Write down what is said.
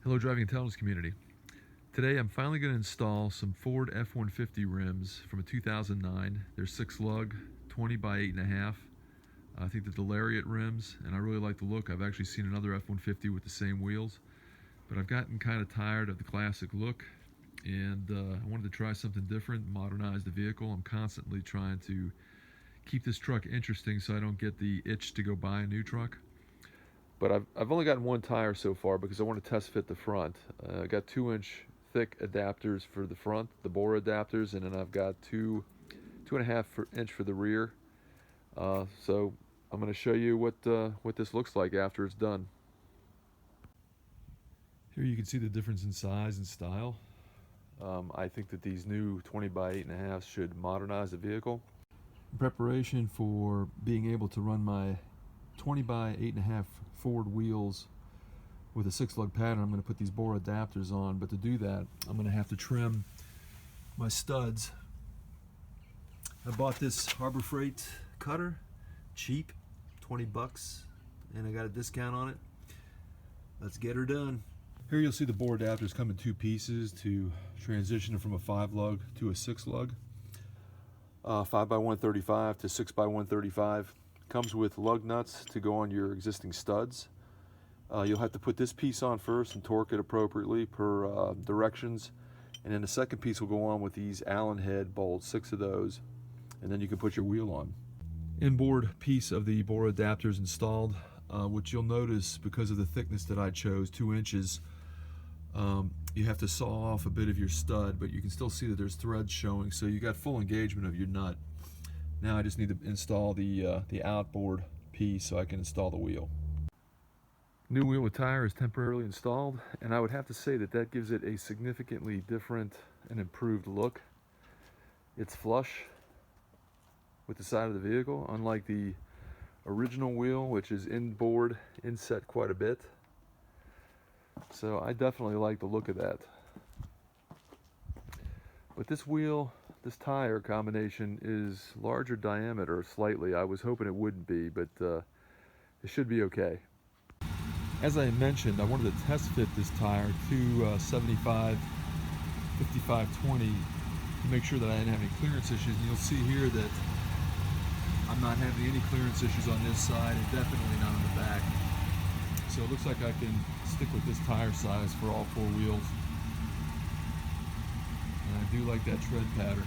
Hello driving intelligence community. Today I'm finally going to install some Ford F150 rims from a 2009. They're 6 lug, 20 by 8.5. I think that the Lariat rims, and I really like the look. I've actually seen another F150 with the same wheels, but I've gotten kind of tired of the classic look, and I wanted to try something different, modernize the vehicle. I'm constantly trying to keep this truck interesting so I don't get the itch to go buy a new truck. But I've only gotten one tire so far because I want to test fit the front. I got 2-inch thick adapters for the front, the BORA adapters, and then I've got 2.5 inch for the rear. So I'm going to show you what this looks like after it's done. Here you can see the difference in size and style. I think that these new 20 by 8.5 should modernize the vehicle. In preparation for being able to run my 20 by 8.5 Ford wheels with a 6 lug pattern, I'm going to put these BORA adapters on, but to do that I'm going to have to trim my studs. I bought this Harbor Freight cutter, cheap, 20 bucks, and I got a discount on it. Let's get her done. Here you'll see the BORA adapters come in 2 pieces to transition from a 5 lug to a 6 lug. 5 by 135 to 6 by 135. Comes with lug nuts to go on your existing studs. You'll have to put this piece on first and torque it appropriately per directions, and then the second piece will go on with these Allen head bolts, 6 of those, and then you can put your wheel on. Inboard piece of the BORA adapters installed, which you'll notice because of the thickness that I chose, 2 inches, you have to saw off a bit of your stud, but you can still see that there's threads showing, so you got full engagement of your nut. Now I just need to install the outboard piece so I can install the wheel. New wheel with tire is temporarily installed, and I would have to say that that gives it a significantly different and improved look. It's flush with the side of the vehicle, unlike the original wheel, which is inboard, inset quite a bit. So I definitely like the look of that. But this wheel, this tire combination is larger diameter slightly. I was hoping it wouldn't be, but it should be okay. As I mentioned, I wanted to test fit this tire to 75, 55, 20 to make sure that I didn't have any clearance issues. And you'll see here that I'm not having any clearance issues on this side, and definitely not on the back. So it looks like I can stick with this tire size for all 4 wheels. And I do like that tread pattern.